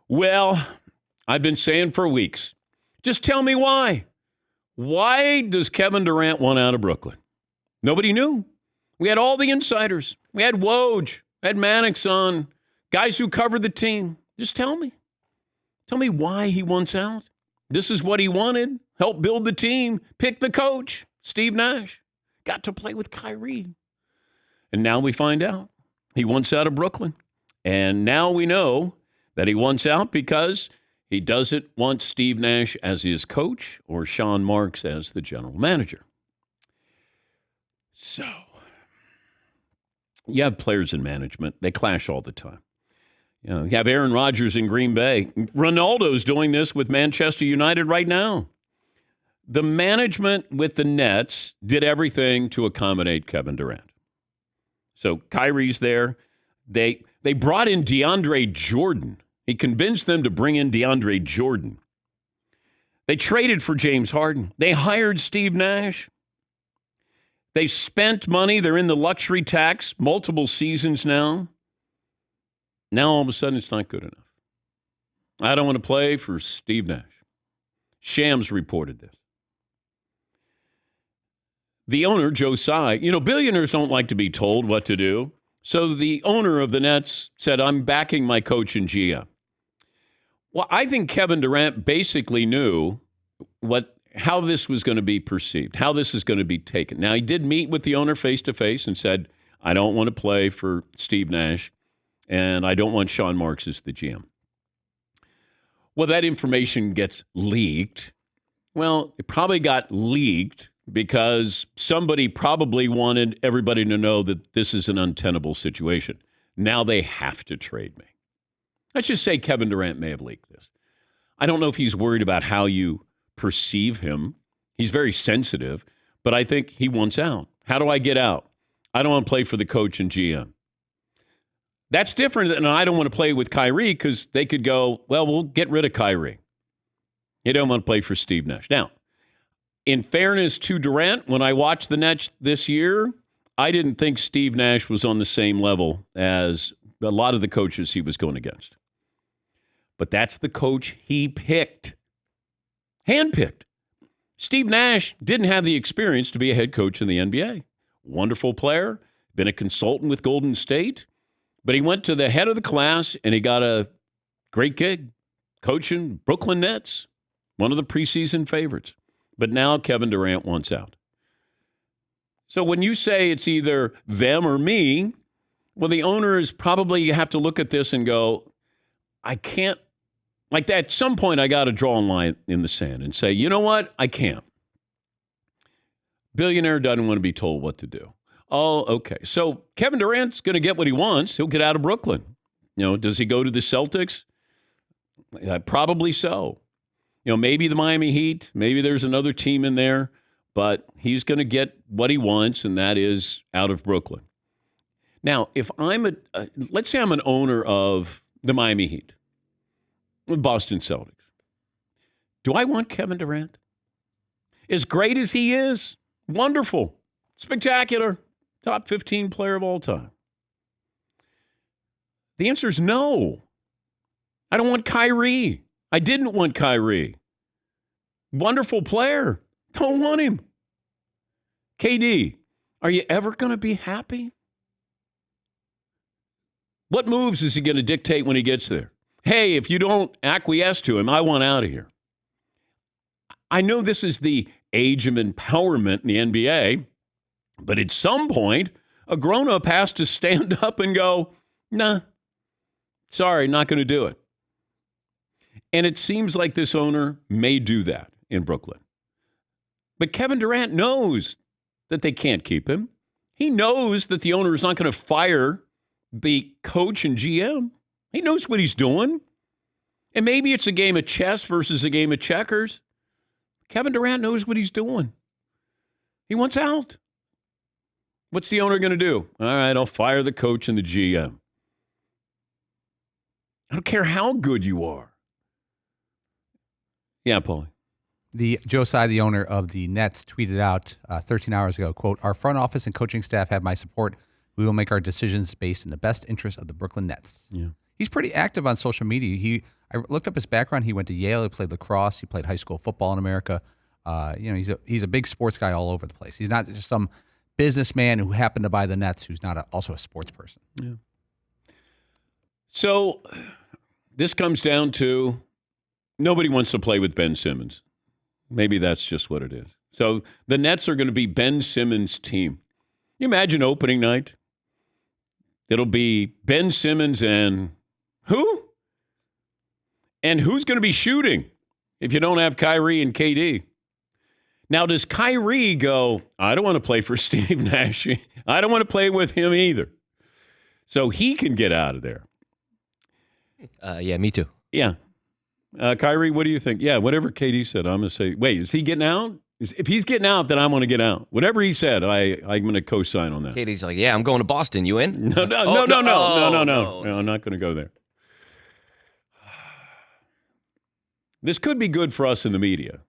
Well, I've been saying for weeks, just tell me why. Why does Kevin Durant want out of Brooklyn? Nobody knew. We had all the insiders. We had Woj, had Mannix on, guys who covered the team. Just tell me. Tell me why he wants out. This is what he wanted. Help build the team. Pick the coach, Steve Nash. Got to play with Kyrie. And now we find out he wants out of Brooklyn. And now we know that he wants out because he doesn't want Steve Nash as his coach or Sean Marks as the general manager. So, you have players in management. They clash all the time. You have Aaron Rodgers in Green Bay. Ronaldo's doing this with Manchester United right now. The management with the Nets did everything to accommodate Kevin Durant. So Kyrie's there. They brought in DeAndre Jordan. He convinced them to bring in DeAndre Jordan. They traded for James Harden. They hired Steve Nash. They spent money. They're in the luxury tax multiple seasons now. Now all of a sudden it's not good enough. I don't want to play for Steve Nash. Shams reported this. The owner, Joe Tsai, billionaires don't like to be told what to do. So the owner of the Nets said, I'm backing my coach and GM. Well, I think Kevin Durant basically knew how this was going to be perceived, how this is going to be taken. Now, he did meet with the owner face-to-face and said, I don't want to play for Steve Nash, and I don't want Sean Marks as the GM. Well, that information gets leaked. Well, it probably got leaked because somebody probably wanted everybody to know that this is an untenable situation. Now they have to trade me. Let's just say Kevin Durant may have leaked this. I don't know if he's worried about how you perceive him. He's very sensitive, but I think he wants out. How do I get out? I don't want to play for the coach and GM. That's different than I don't want to play with Kyrie because they could go, well, we'll get rid of Kyrie. You don't want to play for Steve Nash. Now, in fairness to Durant, when I watched the Nets this year, I didn't think Steve Nash was on the same level as a lot of the coaches he was going against. But that's the coach he picked. Handpicked. Steve Nash didn't have the experience to be a head coach in the NBA. Wonderful player, been a consultant with Golden State, but he went to the head of the class and he got a great gig coaching Brooklyn Nets, one of the preseason favorites. But now Kevin Durant wants out. So when you say it's either them or me, well, the owners probably have to look at this and go, I can't, like that, at some point I got to draw a line in the sand and say, you know what? I can't. Billionaire doesn't want to be told what to do. Oh, okay. So Kevin Durant's going to get what he wants. He'll get out of Brooklyn. Does he go to the Celtics? Probably so. Maybe the Miami Heat, maybe there's another team in there, but he's going to get what he wants, and that is out of Brooklyn. Now, if I'm let's say I'm an owner of the Miami Heat, Boston Celtics. Do I want Kevin Durant? As great as he is, wonderful, spectacular, top 15 player of all time. The answer is no. I don't want Kyrie. I didn't want Kyrie. Wonderful player. Don't want him. KD, are you ever going to be happy? What moves is he going to dictate when he gets there? Hey, if you don't acquiesce to him, I want out of here. I know this is the age of empowerment in the NBA, but at some point, a grown-up has to stand up and go, nah, sorry, not going to do it. And it seems like this owner may do that in Brooklyn. But Kevin Durant knows that they can't keep him. He knows that the owner is not going to fire the coach and GM. He knows what he's doing. And maybe it's a game of chess versus a game of checkers. Kevin Durant knows what he's doing. He wants out. What's the owner going to do? All right, I'll fire the coach and the GM. I don't care how good you are. Yeah, Paulie. The Joe Tsai, the owner of the Nets, tweeted out 13 hours ago, quote, "Our front office and coaching staff have my support. We will make our decisions based in the best interest of the Brooklyn Nets." Yeah. he's pretty active on social media. I looked up his background. He went to Yale. He played lacrosse. He played high school football in America. He's a big sports guy all over the place. He's not just some businessman who happened to buy the Nets who's not also a sports person. Yeah. So this comes down to nobody wants to play with Ben Simmons. Maybe that's just what it is. So the Nets are going to be Ben Simmons' team. You imagine opening night? It'll be Ben Simmons and who? And who's going to be shooting if you don't have Kyrie and KD? Now, does Kyrie go, I don't want to play for Steve Nash. I don't want to play with him either. So he can get out of there. Yeah, me too. Yeah. Kyrie, what do you think? Yeah, whatever KD said, I'm going to say, wait, is he getting out? If he's getting out, then I'm going to get out. Whatever he said, I'm going to co-sign on that. Katie's like, yeah, I'm going to Boston. You in? No, I'm not going to go there. This could be good for us in the media.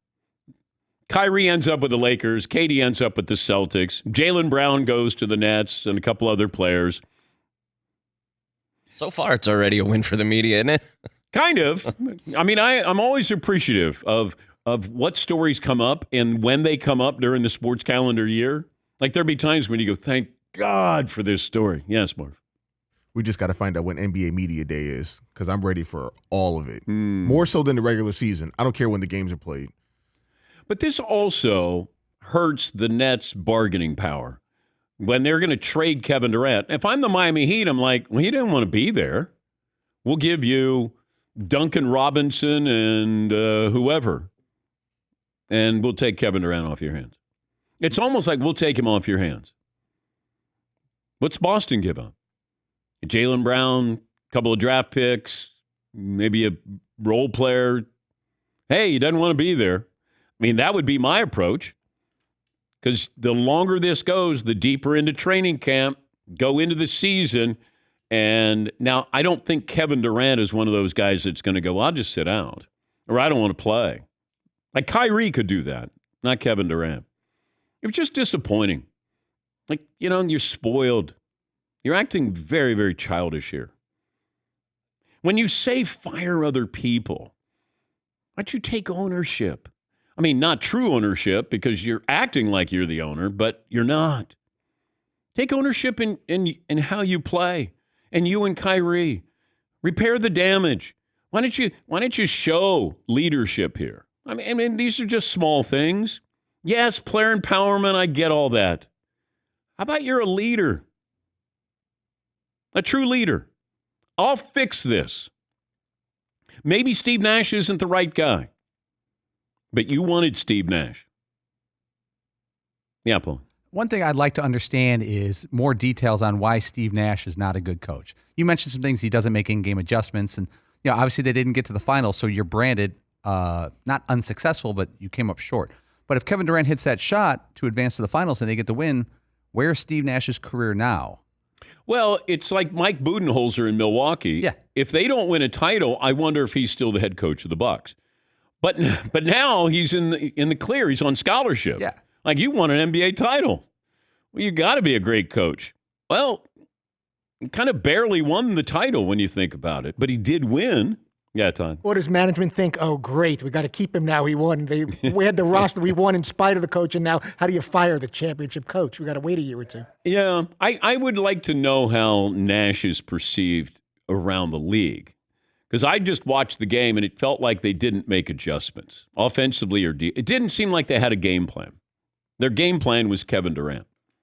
Kyrie ends up with the Lakers. KD ends up with the Celtics. Jaylen Brown goes to the Nets and a couple other players. So far, it's already a win for the media, isn't it? Kind of. I mean, I'm always appreciative of what stories come up and when they come up during the sports calendar year. Like there'll be times when you go, thank God for this story. Yes, Marv. We just got to find out when NBA Media Day is because I'm ready for all of it. More so than the regular season. I don't care when the games are played. But this also hurts the Nets' bargaining power when they're going to trade Kevin Durant. If I'm the Miami Heat, I'm like, well, he didn't want to be there. We'll give you Duncan Robinson and whoever, and we'll take Kevin Durant off your hands. It's almost like we'll take him off your hands. What's Boston give up? Jaylen Brown, a couple of draft picks, maybe a role player. Hey, he doesn't want to be there. I mean, that would be my approach because the longer this goes, the deeper into training camp, go into the season. And now I don't think Kevin Durant is one of those guys that's going to go, I'll just sit out or I don't want to play. Like Kyrie could do that, not Kevin Durant. It was just disappointing. Like, you're spoiled. You're acting very, very childish here. When you say fire other people, why don't you take ownership? I mean, not true ownership because you're acting like you're the owner, but you're not. Take ownership in how you play. And you and Kyrie, repair the damage. Why don't you show leadership here? I mean, these are just small things. Yes, player empowerment, I get all that. How about you're a leader? A true leader. I'll fix this. Maybe Steve Nash isn't the right guy. But you wanted Steve Nash. Yeah, Paul. One thing I'd like to understand is more details on why Steve Nash is not a good coach. You mentioned some things he doesn't make in-game adjustments, and obviously they didn't get to the finals, so you're branded not unsuccessful, but you came up short. But if Kevin Durant hits that shot to advance to the finals and they get the win, where's Steve Nash's career now? Well, it's like Mike Budenholzer in Milwaukee. Yeah. If they don't win a title, I wonder if he's still the head coach of the Bucks. But now he's in the clear. He's on scholarship. Yeah. Like, you won an NBA title. Well, you got to be a great coach. Well, he kind of barely won the title when you think about it, but he did win. Yeah, Todd. What does management think? Oh, great. We got to keep him now. He won. We had the roster. We won in spite of the coach. And now how do you fire the championship coach? We got to wait a year or two. Yeah. I would like to know how Nash is perceived around the league. Because I just watched the game and it felt like they didn't make adjustments offensively or it didn't seem like they had a game plan. Their game plan was Kevin Durant.